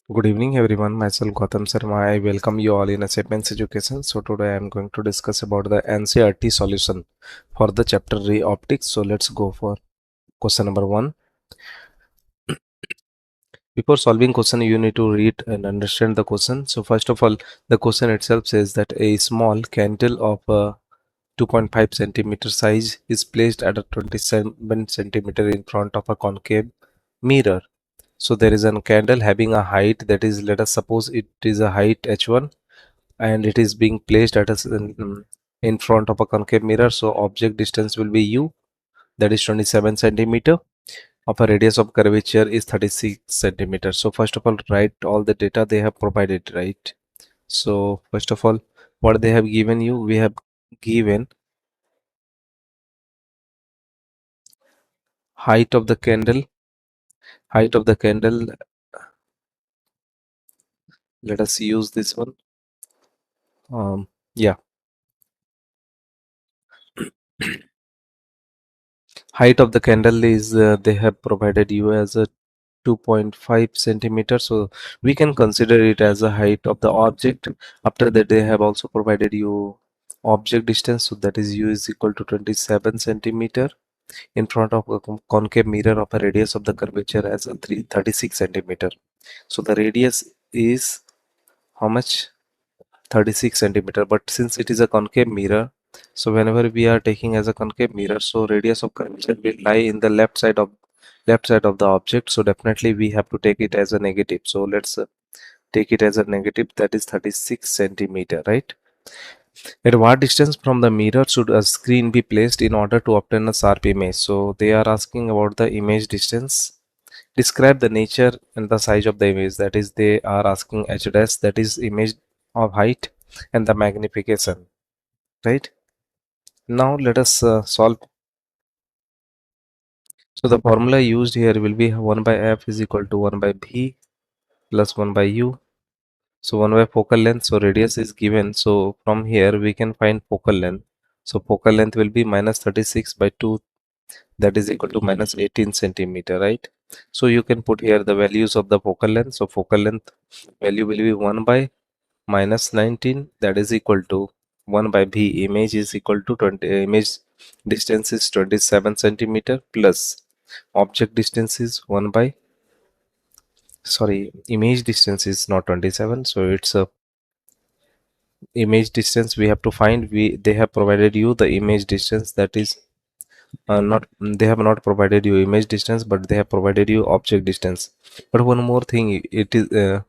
Good evening everyone, myself Gautam Sharma. I welcome you all in Assignments Education. So today I am going to discuss about the NCERT solution for the chapter Ray Optics. So let's go for question number 1. Before solving question, you need to read and understand the question. So first of all, the question itself says that a small candle of 2.5 centimeter size is placed at a 27 centimeter in front of a concave mirror. So there is a candle having a height, that is, let us suppose it is a height h1, and it is being placed at in front of a concave mirror. So object distance will be u, that is 27 centimeter, of a radius of curvature is 36 centimeters. So first of all, write all the data they have provided, right? So first of all, what they have given you, we have given height of the candle. Height of the candle, let us use this one. Yeah, height of the candle is they have provided you as a 2.5 centimeters, so we can consider it as a height of the object. After that, they have also provided you object distance, so that is u is equal to 27 centimeter in front of a concave mirror of a radius of the curvature as a 36 centimeter. So the radius is how much? 36 centimeter, but since it is a concave mirror, so whenever we are taking as a concave mirror, so radius of curvature will lie in the left side of the object, so definitely we have to take it as a negative. So let's take it as a negative, that is 36 centimeter, right? At what distance from the mirror should a screen be placed in order to obtain a sharp image? So they are asking about the image distance. Describe the nature and the size of the image, that is they are asking h dash, that is image of height, and the magnification, right? Now let us solve. So the formula used here will be 1 by f is equal to 1 by b plus 1 by u. So 1 by focal length, so radius is given, so from here we can find focal length. So focal length will be minus 36 by 2, that is equal to minus 18 centimeter, right? So you can put here the values of the focal length. So focal length value will be 1 by minus 19, that is equal to 1 by b. Image is equal to 20, image distance is 27 centimeter, plus object distance is 1 by, sorry, image distance is not 27, so it's a image distance we have to find. They have provided you the image distance, that is not, they have not provided you image distance, but they have provided you object distance. But one more thing, it is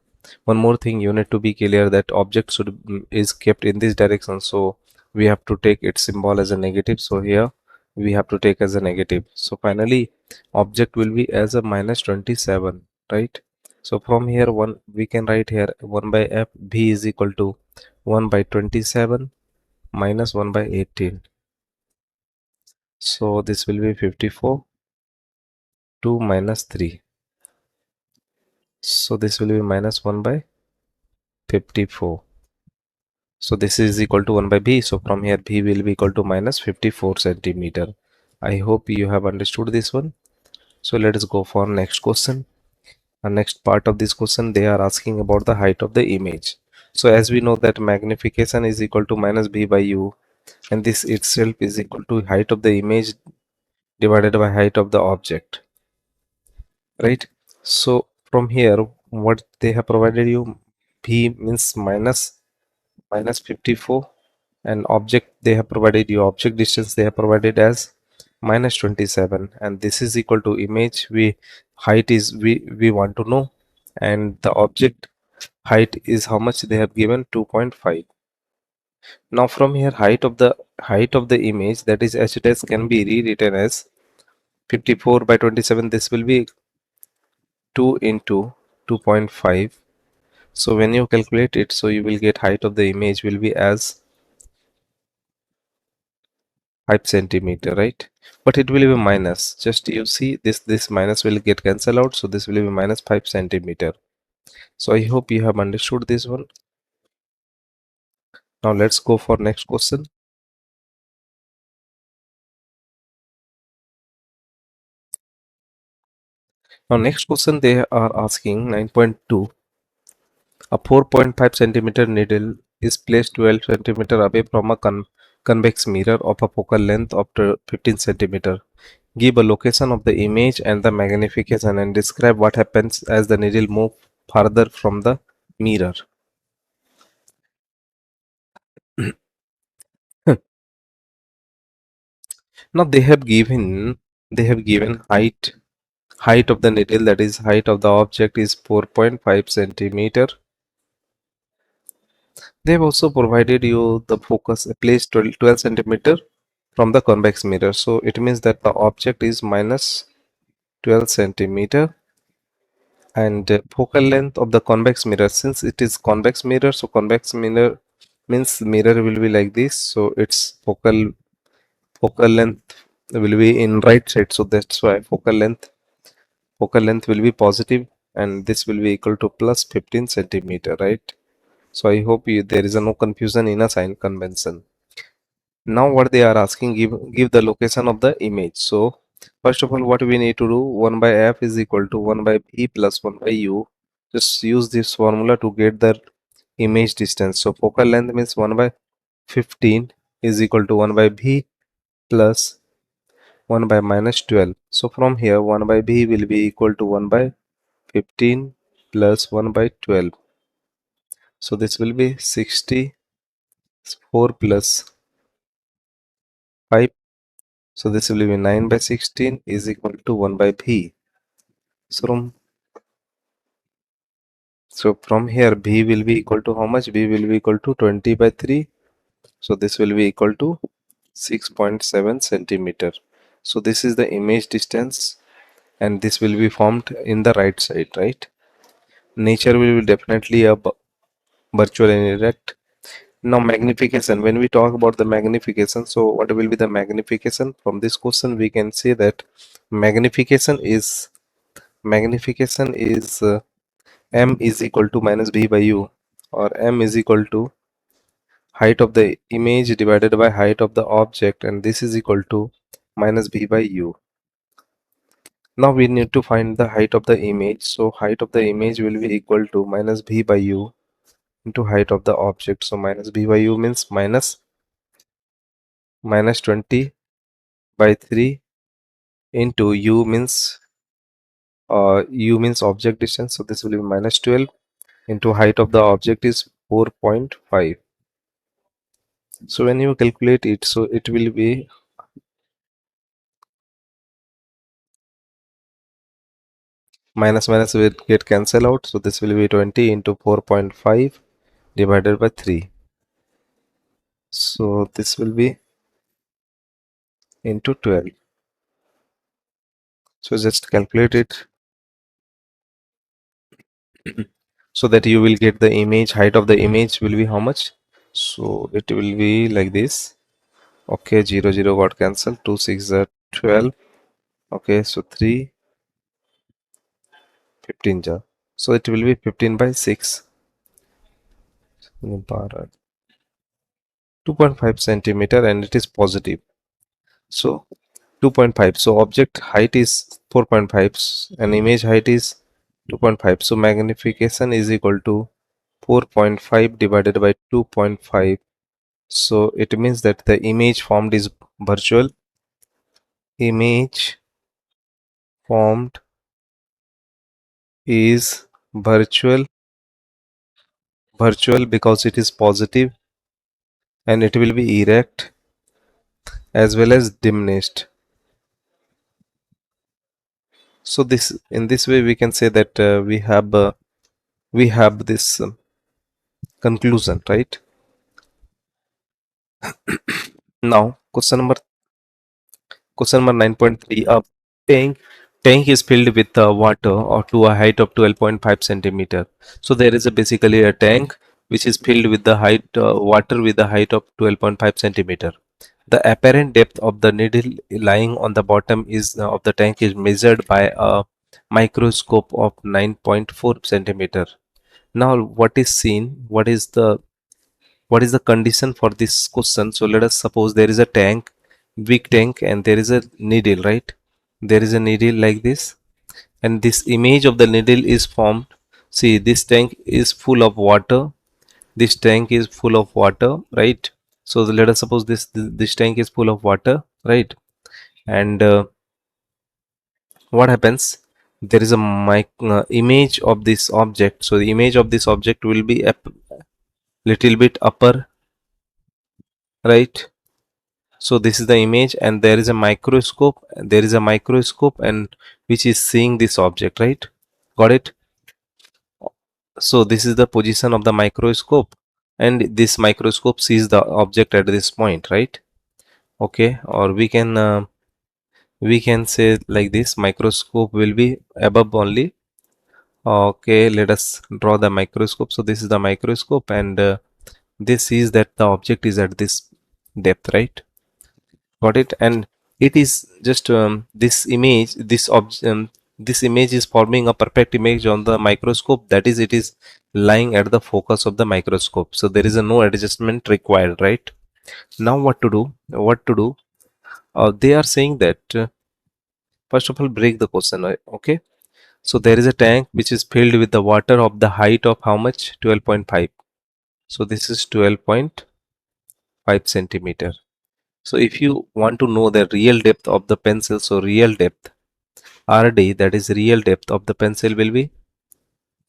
one more thing you need to be clear, that object should is kept in this direction, so we have to take its symbol as a negative. So here we have to take as a negative. So finally object will be as a minus 27, right? So from here one we can write here 1 by f b is equal to 1 by 27 minus 1 by 18. So this will be 54, 2 minus 3. So this will be minus 1 by 54. So this is equal to 1 by b. So from here b will be equal to minus 54 centimeter. I hope you have understood this one. So let us go for next question. The next part of this question, they are asking about the height of the image. So as we know that magnification is equal to minus b by u, and this itself is equal to height of the image divided by height of the object, right? So from here what they have provided you, b means minus 54, and object they have provided you object distance they have provided as minus 27, and this is equal to image we height is we want to know, and the object height is how much they have given, 2.5. Now from here height of the image, that is h dash, can be rewritten as 54 by 27. This will be 2 into 2.5. So when you calculate it, so you will get height of the image will be as 5 centimeter, right? But it will be minus, just you see this minus will get cancelled out, so this will be minus 5 centimeter. So I hope you have understood this one. Now let's go for next question. Now next question, they are asking 9.2. A 4.5 centimeter needle is placed 12 centimeter away from a convex mirror of a focal length of 15 centimeter. Give a location of the image and the magnification and describe what happens as the needle moves farther from the mirror. Now they have given height of the needle, that is height of the object is 4.5 centimeter. They have also provided you the focus placed 12 centimeter from the convex mirror. So it means that the object is minus 12 centimeter, and focal length of the convex mirror, since it is convex mirror, so convex mirror means mirror will be like this, so its focal length will be in right side, so that's why focal length will be positive, and this will be equal to plus 15 centimeter, right? So I hope there is no confusion in a sign convention. Now what they are asking, give the location of the image. So first of all, what we need to do, 1 by f is equal to 1 by v plus 1 by u. Just use this formula to get the image distance. So focal length means 1 by 15 is equal to 1 by v plus 1 by minus 12. So from here 1 by v will be equal to 1 by 15 plus 1 by 12. So this will be 64 plus 5. So this will be 9 by 16 is equal to 1 by v. So from here v will be equal to how much? V will be equal to 20 by 3. So this will be equal to 6.7 centimeter. So this is the image distance, and this will be formed in the right side, right? Nature will be definitely a virtual and erect. Now magnification, when we talk about the magnification, so what will be the magnification? From this question we can say that magnification is m is equal to minus v by u, or m is equal to height of the image divided by height of the object, and this is equal to minus v by u. Now we need to find the height of the image. So height of the image will be equal to minus v by u into height of the object. So minus v by u means minus 20 by 3 into u means object distance. So this will be minus 12 into height of the object is 4.5. So when you calculate it, so it will be minus minus will get cancelled out. So this will be 20 into 4.5 divided by 3. So this will be into 12. So just calculate it so that you will get the image. Height of the image will be how much? So it will be like this. Okay, 0 0 got cancelled. 2 6 are 12. Okay, so 3 15 jar. So it will be 15 by 6. 2.5 centimeter, and it is positive. So 2.5. So object height is 4.5 and image height is 2.5. So magnification is equal to 4.5 divided by 2.5. So it means that the image formed is virtual. Image formed is virtual because it is positive, and it will be erect as well as diminished. So this, in this way we can say that we have this conclusion, right? Now question number 9.3. A tank is filled with water or to a height of 12.5 centimeter. So there is basically a tank which is filled with the height water with the height of 12.5 centimeter. The apparent depth of the needle lying on the bottom is of the tank is measured by a microscope of 9.4 centimeter. Now what is seen? What is the condition for this question? So let us suppose there is a tank, big tank, and there is a needle, right? There is a needle like this, and this image of the needle is formed. See, this tank is full of water. This tank is full of water, right? So let us suppose this tank is full of water, right? And what happens, there is a image of this object. So the image of this object will be a little bit upper, right? So this is the image, and there is a microscope, and which is seeing this object, right? Got it? So this is the position of the microscope, and this microscope sees the object at this point, right? Okay, or we can say like this, microscope will be above only. Okay, let us draw the microscope. So this is the microscope, and this is that the object is at this depth, right? Got it? And it is just this image, this image is forming a perfect image on the microscope. That is, it is lying at the focus of the microscope. So there is a no adjustment required, right? Now what to do? What to do? They are saying that first of all, break the question. Okay. So there is a tank which is filled with the water of the height of how much? 12.5. So this is 12.5 centimeter. So if you want to know the real depth of the pencil, so real depth RD, that is real depth of the pencil, will be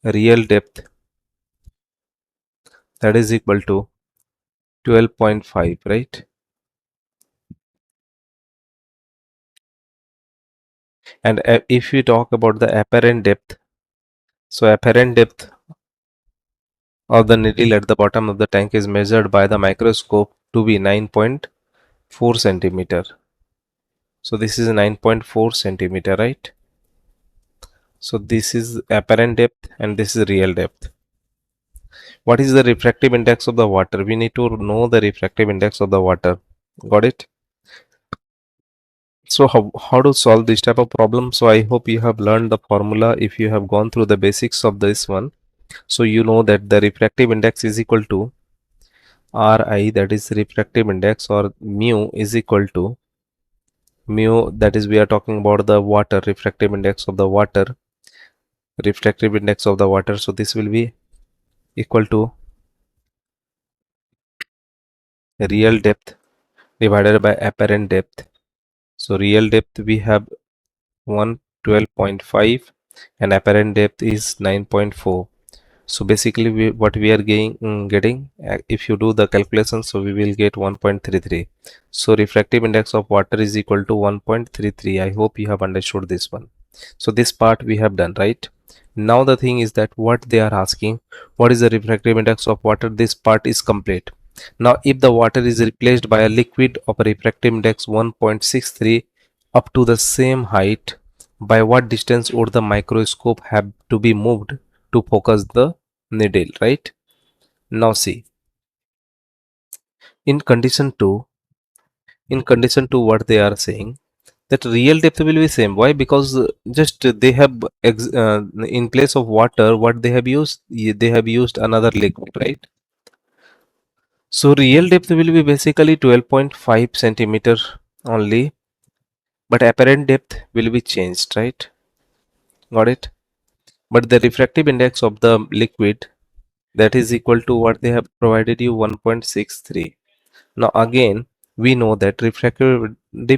real depth, that is equal to 12.5, right? And if we talk about the apparent depth, so apparent depth of the needle at the bottom of the tank is measured by the microscope to be 9.4 centimeter. So this is 9.4 centimeter, right? So this is apparent depth and this is real depth. What is the refractive index of the water? We need to know the refractive index of the water. Got it? So how to solve this type of problem? So I hope you have learned the formula. If you have gone through the basics of this one, so you know that the refractive index is equal to Ri, that is refractive index, or mu is equal to mu, that is we are talking about the water, refractive index of the water, so this will be equal to real depth divided by apparent depth. So real depth we have 112.5 and apparent depth is 9.4. So basically what we are getting, if you do the calculation, so we will get 1.33. So refractive index of water is equal to 1.33. I hope you have understood this one. So this part we have done, right? Now the thing is that what they are asking, what is the refractive index of water? This part is complete. Now if the water is replaced by a liquid of a refractive index 1.63 up to the same height, by what distance would the microscope have to be moved to focus the needle, right? Now see, in condition 2, what they are saying, that real depth will be same. Why? Because just they have in place of water, what they have used, they have used another liquid, right? So real depth will be basically 12.5 centimeter only, but apparent depth will be changed, right? Got it? But the refractive index of the liquid, that is equal to what they have provided you, 1.63. Now again, we know that refractive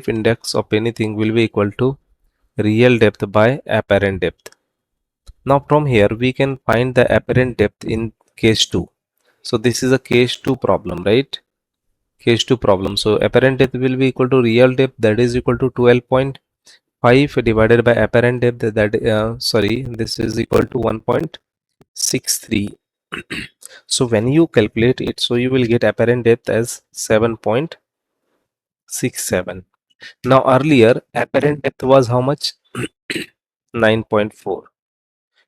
index of anything will be equal to real depth by apparent depth. Now from here we can find the apparent depth in case 2. So this is a case 2 problem, right? Case 2 problem. So apparent depth will be equal to real depth, that is equal to 12.5 divided by apparent depth, this is equal to 1.63. So when you calculate it, so you will get apparent depth as 7.67. Now earlier apparent depth was how much? 9.4.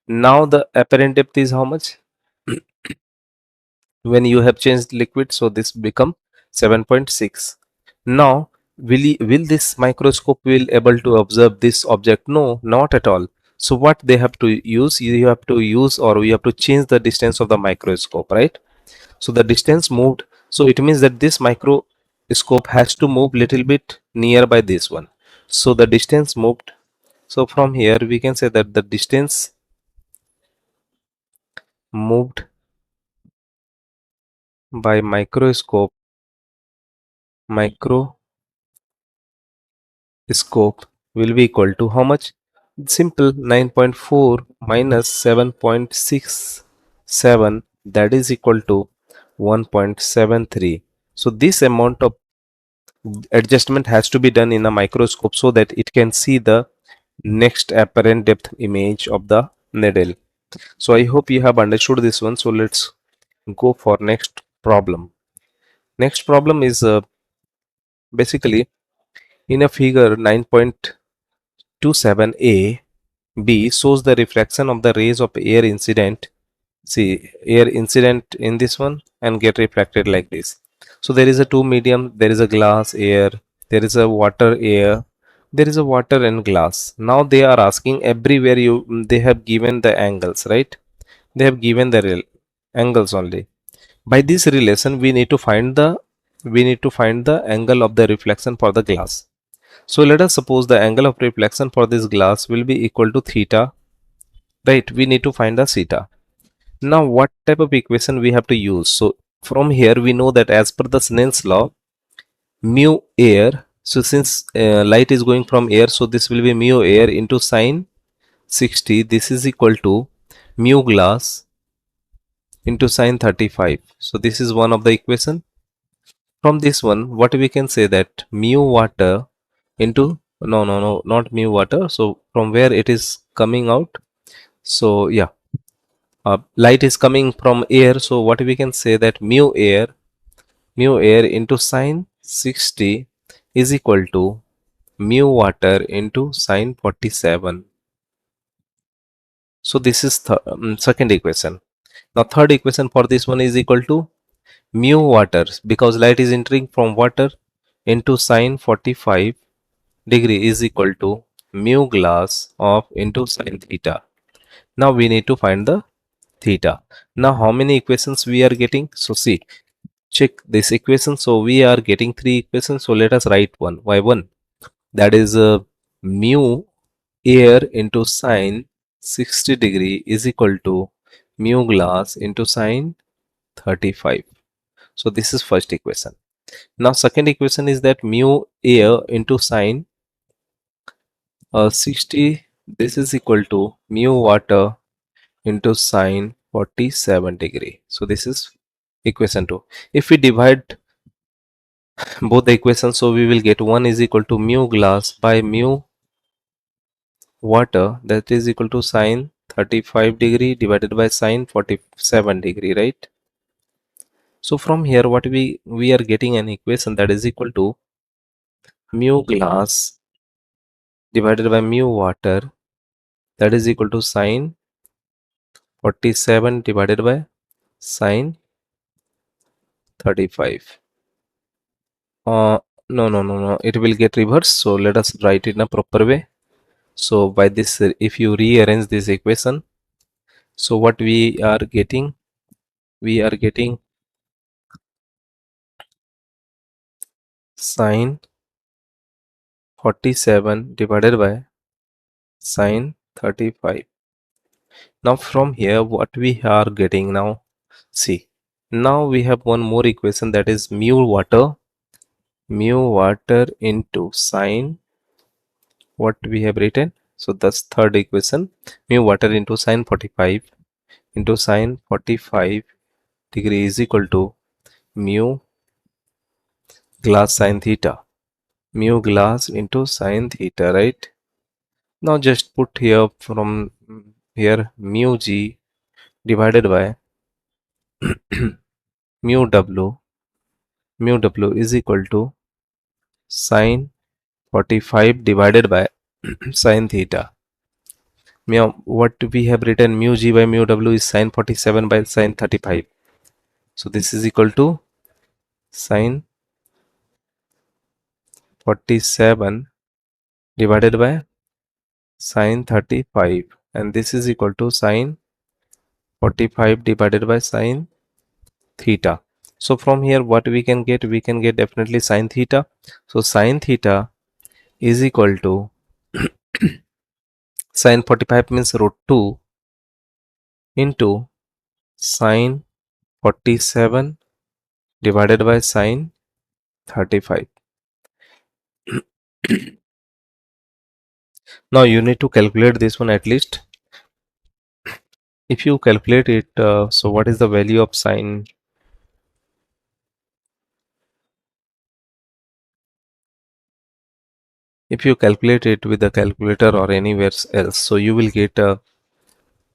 Now the apparent depth is how much? When you have changed liquid, so this become 7.6. Now will this microscope will able to observe this object? No, not at all. So what they have to use, you have to use, or you have to change the distance of the microscope, right? So the distance moved, so it means that this microscope has to move little bit nearby this one. So the distance moved. So from here we can say that the distance moved by microscope will be equal to how much? Simple, 9.4 minus 7.67, that is equal to 1.73. So this amount of adjustment has to be done in a microscope so that it can see the next apparent depth image of the needle. So I hope you have understood this one. So let's go for next problem. Next problem is basically in a figure 9.27a, B shows the reflection of the rays of air incident. See, air incident in this one and get reflected like this. So there is a two medium, there is a glass, air, there is a water, air, there is a water and glass. Now they are asking everywhere they have given the angles, right? They have given the angles only. By this relation, we need to find the angle of the reflection for the glass. So let us suppose the angle of reflection for this glass will be equal to theta, right? We need to find the theta. Now what type of equation we have to use? So from here we know that as per the Snell's law, mu air, so since light is going from air, so this will be mu air into sine 60, this is equal to mu glass into sine 35. So this is one of the equation. From this one, what we can say that mu water into, no, not mu water. So from where it is coming out? So yeah, light is coming from air. So what we can say that mu air into sine 60 is equal to mu water into sine 47. So this is second equation. Now third equation for this one is equal to mu water, because light is entering from water, into sine 45 degree is equal to mu glass of into sine theta. Now we need to find the theta. Now how many equations we are getting? So see, check this equation. So we are getting three equations. So let us write one. Why one? That is mu air into sine 60 degree is equal to mu glass into sine 35. So this is first equation. Now second equation is that mu air into sine 60, this is equal to mu water into sine 47 degree. So this is equation 2. If we divide both the equations, so we will get 1 is equal to mu glass by mu water, that is equal to sine 35 degree divided by sine 47 degree, right? So from here what we are getting an equation that is equal to mu glass divided by mu water, that is equal to sine 47 divided by sine 35. No, it will get reversed, so let us write it in a proper way. So by this, if you rearrange this equation, so what we are getting sine 47 divided by sine 35. Now from here what we are getting now, see, now we have one more equation, that is mu water into sine, what we have written. So that's third equation, mu water into sine 45 into sine 45 degree is equal to mu glass sine theta, mu glass into sine theta, right? Now just put here from here mu g divided by mu w is equal to sine 45 divided by sine theta. Now what we have written, mu g by mu w is sine 47 by sine 35. So this is equal to sine 47 divided by sine 35, and this is equal to sine 45 divided by sine theta. So from here what we can get, definitely sine theta. So sine theta is equal to sine 45 means root 2 into Sine 47 divided by sine 35. Now you need to calculate this one at least. If you calculate it, so what is the value of sine? If you calculate it with the calculator or anywhere else, so you will get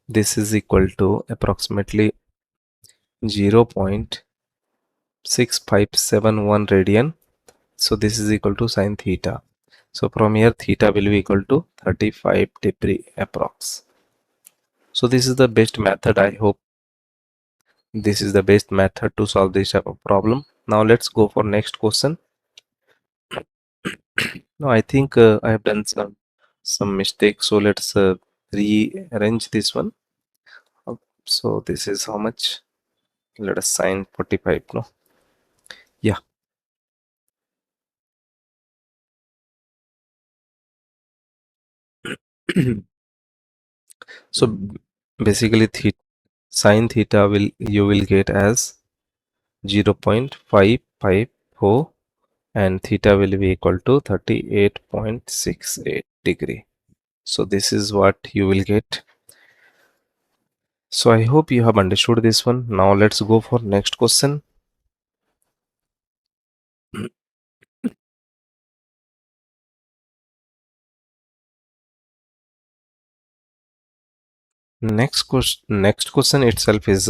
this is equal to approximately 0.6571 radian. So this is equal to sine theta. So from here theta will be equal to 35 degree approx. So this is the best method. I hope this is the best method to solve this type of problem. Now let's go for next question. No, I think I have done some mistakes. So let's rearrange this one. So this is how much? Let us sine 45. No, yeah. So basically sine theta will you will get as 0.554 and theta will be equal to 38.68 degree. So this is what you will get. So I hope you have understood this one. Now let's go for next question. Next question itself is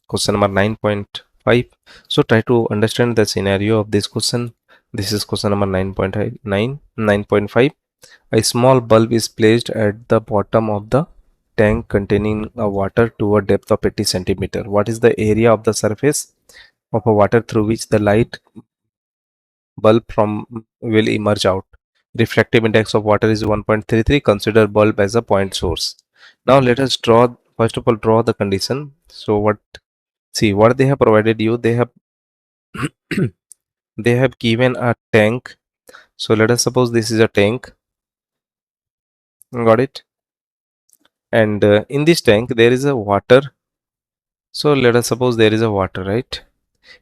question number 9.5. So try to understand the scenario of this question. This is question number 9.5. A small bulb is placed at the bottom of the tank containing water to a depth of 80 centimeter. What is the area of the surface of a water through which the light bulb from will emerge out? Refractive index of water is 1.33. Consider bulb as a point source. Now let us first of all draw the condition. So what they have provided you, they have they have given a tank. So let us suppose this is a tank. Got it? And in this tank there is a water. So let us suppose there is a water, right?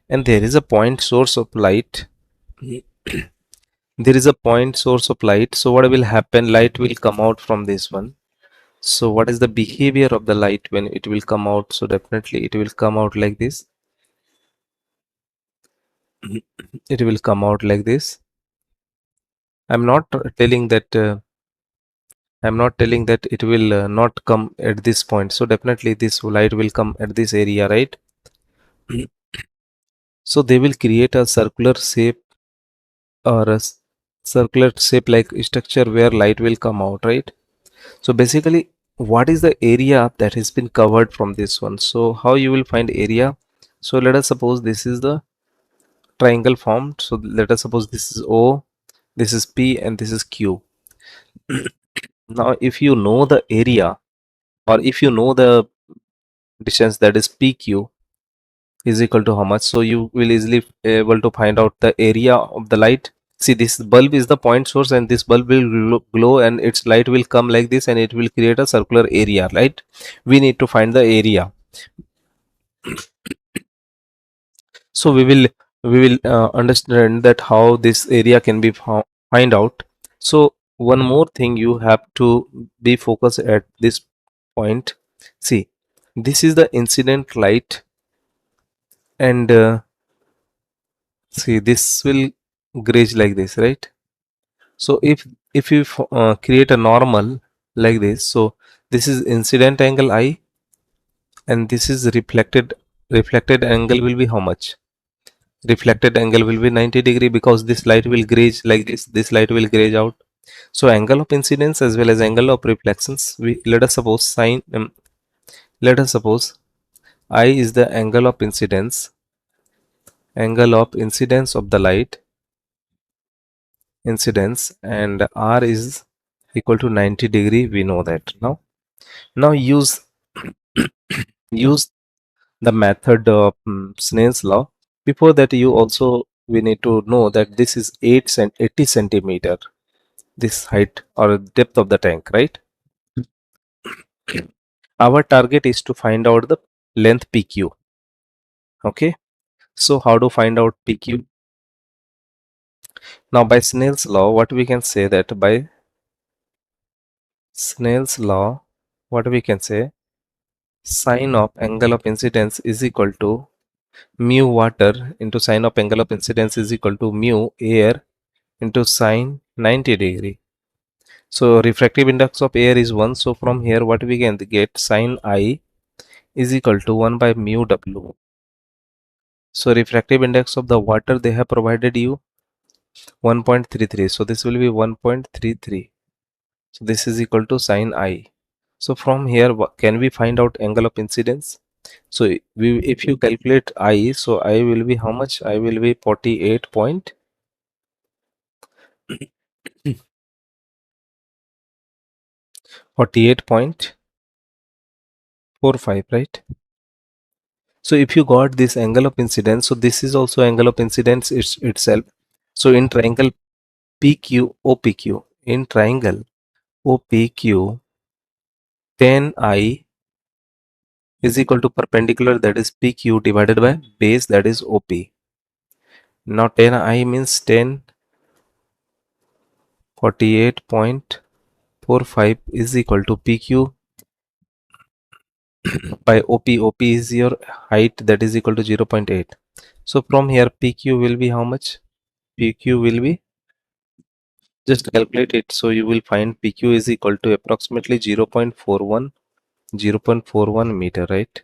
And there is a point source of light. There is a point source of light. So what will happen? Light will come out from this one. So what is the behavior of the light when it will come out? So definitely it will come out like this. It will come out like this. I'm not telling that it will not come at this point. So definitely this light will come at this area, right? So they will create a circular shape or circular shape like structure where light will come out, right? So basically what is the area that has been covered from this one? So how you will find area? So let us suppose this is the triangle formed. So let us suppose this is O, this is P, and this is Q. Now if you know the area, or if you know the distance, that is PQ is equal to how much, so you will easily able to find out the area of the light. See, this bulb is the point source and this bulb will glow and its light will come like this and it will create a circular area, right? We need to find the area. So we will understand that how this area can be find out. So one more thing you have to be focused at this point. See, this is the incident light, and see, this will graze like this, right? So if you create a normal like this, so this is incident angle I, and this is reflected angle will be how much? Reflected angle will be 90 degree, because this light will graze like this light will graze out. So angle of incidence as well as angle of reflections, we let us suppose let us suppose I is the angle of incidence of the light, incidence, and R is equal to 90 degree. We know that now use the method of Snell's law. Before that, you also we need to know that this is 80 centimeter, this height or depth of the tank, right? Our target is to find out the length PQ. Okay, so how to find out PQ? Now by Snell's law, what we can say, that by Snell's law, what we can say, sine of angle of incidence is equal to mu water into sine of angle of incidence is equal to mu air into sine 90 degree. So refractive index of air is 1. So from here what we can get, sine I is equal to 1 by mu W. So refractive index of the water they have provided you 1.33. So this will be 1.33. So this is equal to sine I. So from here can we find out angle of incidence? So if you calculate I, so I will be how much? I will be 48 point 48.45, right? So if you got this angle of incidence, so this is also angle of incidence itself. So in triangle PQ OPQ, in triangle OPQ, tan I is equal to perpendicular, that is PQ, divided by base, that is OP. Now tan I means tan 48.45 is equal to PQ by OP. OP is your height, that is equal to 0.8. So from here PQ will be how much? PQ will be, just calculate it. So you will find PQ is equal to approximately 0.41 meter, right?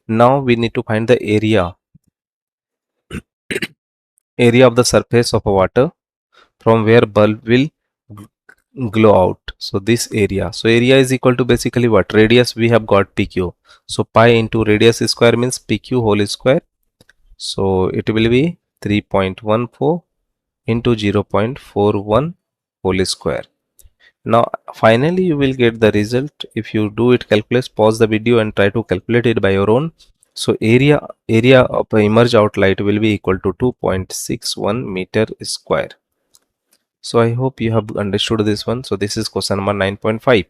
Now we need to find the area of the surface of a water from where bulb will glow out. So this area, so area is equal to basically what? Radius, we have got PQ. So pi into radius square means PQ whole square. So it will be 3.14 into 0.41 whole square. Now finally you will get the result. If you do it, calculate, pause the video and try to calculate it by your own. So area of a emerge out light will be equal to 2.61 meter square. So I hope you have understood this one. So this is question number 9.5.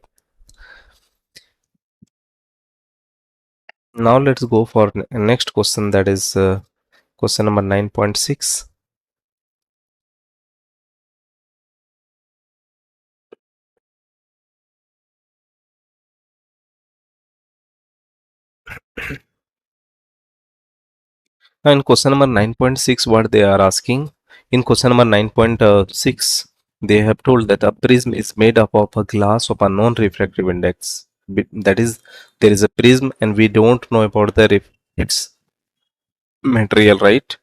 Now let's go for next question, that is question number 9.6. Now in question number 9.6, what they are asking, in question number 9.6, they have told that a prism is made up of a glass of a non-refractive index. That is, there is a prism and we don't know about its material, right?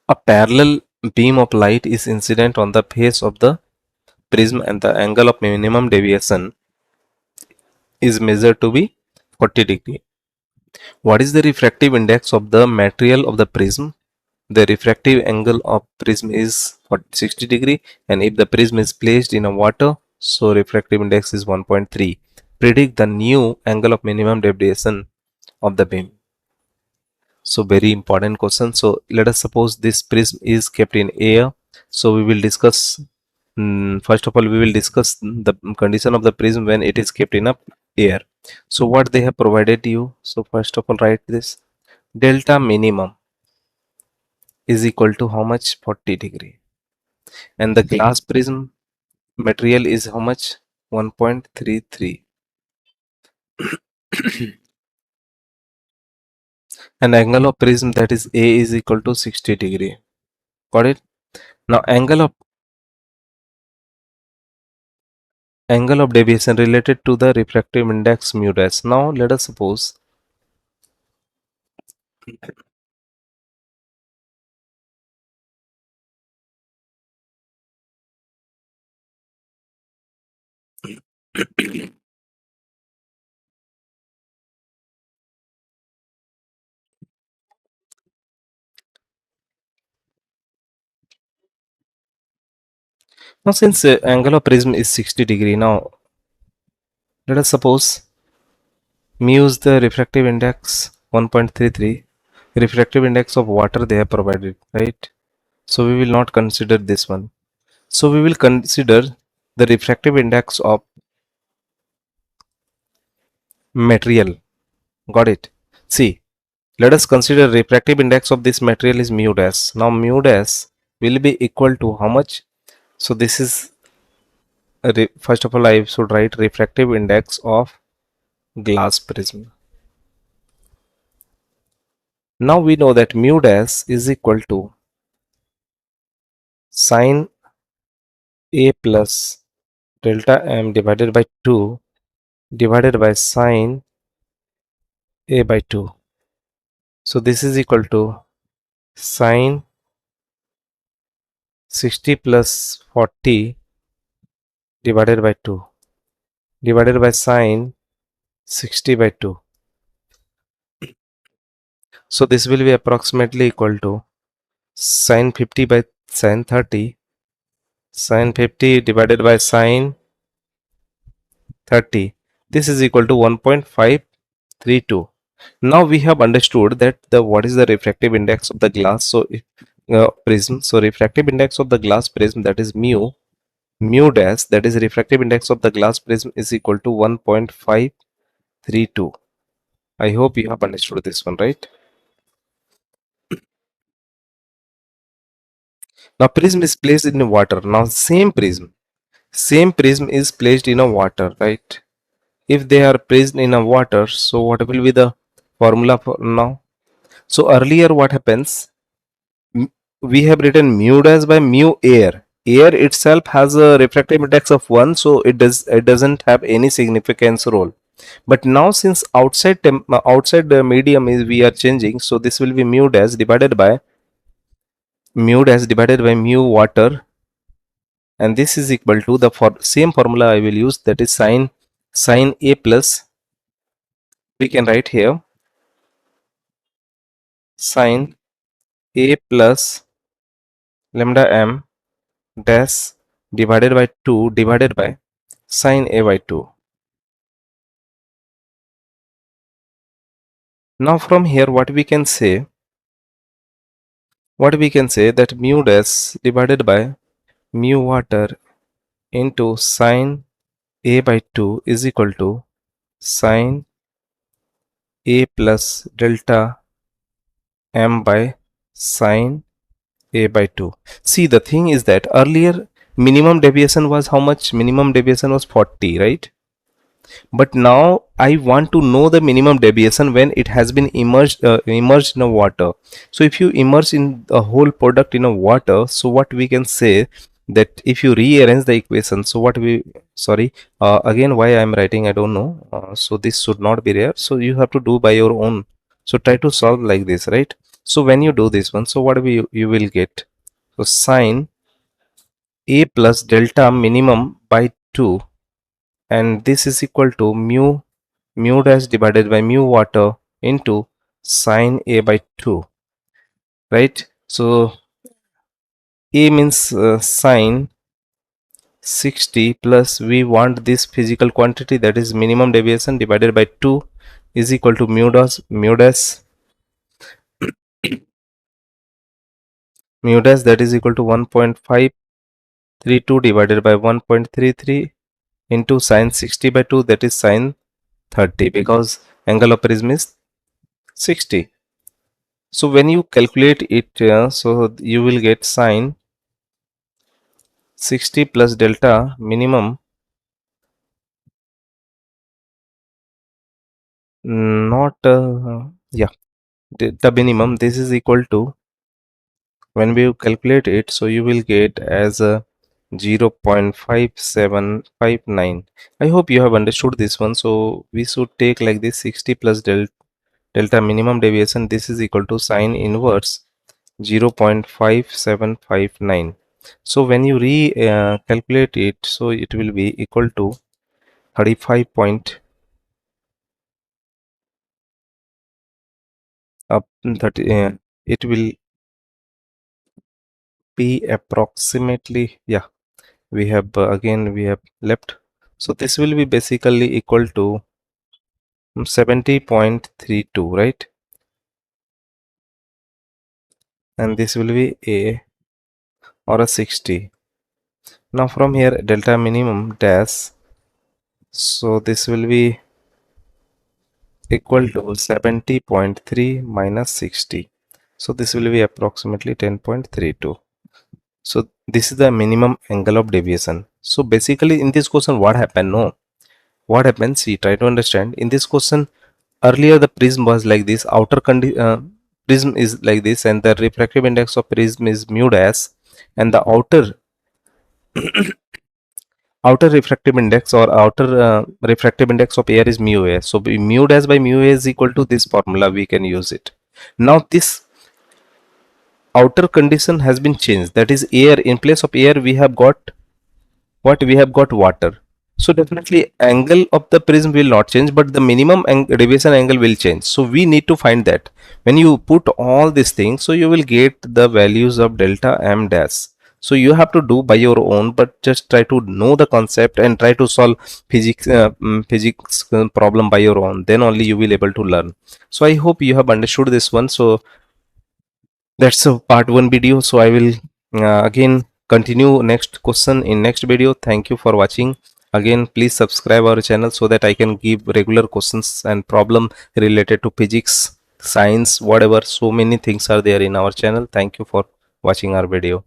A parallel beam of light is incident on the face of the prism and the angle of minimum deviation is measured to be 40 degree. What is the refractive index of the material of the prism? The refractive angle of prism is 60 degree, and if the prism is placed in a water, so refractive index is 1.3. Predict the new angle of minimum deviation of the beam. So very important question. So let us suppose this prism is kept in air. So we will discuss, first of all we will discuss the condition of the prism when it is kept in a air. So what they have provided you, so first of all write this, delta minimum is equal to how much? 40 degree, and the glass prism material is how much? 1.33. And angle of prism, that is A, is equal to 60 degree. Got it? Now angle of deviation related to the refractive index mu dash. Now let us suppose now since angle of prism is 60 degree, now let us suppose mu is the refractive index 1.33, refractive index of water they have provided, right? So we will not consider this one. So we will consider the refractive index of material. Got it? See, let us consider refractive index of this material is mu dash. Now mu dash will be equal to how much? So this is first of all I should write refractive index of glass prism. Now we know that mu dash is equal to sine A plus delta m divided by 2 divided by sine A by 2. So this is equal to sine 60 plus 40 divided by 2 divided by sine 60 by 2. So this will be approximately equal to sine 50 by sine 30, sine 50 divided by sine 30. This is equal to 1.532. Now we have understood that the what is the refractive index of the glass. So prism. So refractive index of the glass prism, that is mu dash, that is refractive index of the glass prism, is equal to 1.532. I hope you have understood this one, right? Now prism is placed in water. Now same prism is placed in a water, right? If they are placed in a water, so what will be the formula for now? So earlier what happens? M- we have written mu dash by mu air. Air itself has a refractive index of 1, so it doesn't have any significance role. But now since outside the medium is we are changing, so this will be mu dash divided by mu water, and this is equal to the same formula I will use, that is sine A plus, we can write here sine A plus lambda m dash divided by 2 divided by sine A by 2. Now from here what we can say that mu dash divided by mu water into sine A by 2 is equal to sine A plus delta m by sine A by 2. See, the thing is that earlier minimum deviation was how much? Minimum deviation was 40, right? But now I want to know the minimum deviation when it has been immersed in a water. So if you immerse in the whole product in a water, so what we can say, that if you rearrange the equation, so what we sorry again, why I am writing I don't know. So this should not be there, so you have to do by your own. So try to solve like this, right? So when you do this one, so what you will get, so sine A plus delta minimum by 2, and this is equal to mu dash divided by mu water into sine A by 2, right? So A means sine 60 plus we want this physical quantity, that is minimum deviation, divided by 2 is equal to mu dash that is equal to 1.532 divided by 1.33 into sine 60 by 2, that is sine 30, because angle of prism is 60. So when you calculate it, so you will get sine 60 plus delta minimum, not yeah, the minimum, this is equal to, when we calculate it, so you will get as a 0.5759. I hope you have understood this one. So we should take like this, 60 plus delta minimum deviation, this is equal to sine inverse 0.5759. So when you calculate it, so it will be equal to 35 point up 30, it will be approximately, yeah, we have again we have left, so this will be basically equal to 70.32, right? And this will be a or a 60. Now from here delta minimum dash, so this will be equal to 70.3 minus 60. So this will be approximately 10.32. So this is the minimum angle of deviation. So basically in this question what happened? No, what happens? See, try to understand. In this question, earlier the prism was like this. Prism is like this, and the refractive index of prism is mu dash, and the outer refractive index or outer refractive index of air is mu a. So mu dash by mu a is equal to this formula. We can use it. Now this outer condition has been changed. That is air. In place of air, we have got what? We have got water. So definitely angle of the prism will not change, but the minimum deviation angle will change. So we need to find that. When you put all these things, so you will get the values of delta m dash. So you have to do by your own, but just try to know the concept and try to solve physics problem by your own. Then only you will able to learn. So I hope you have understood this one. So that's a part one video. So I will again continue next question in next video. Thank you for watching. Again, please subscribe our channel so that I can give regular questions and problem related to physics, science, whatever. So many things are there in our channel. Thank you for watching our video.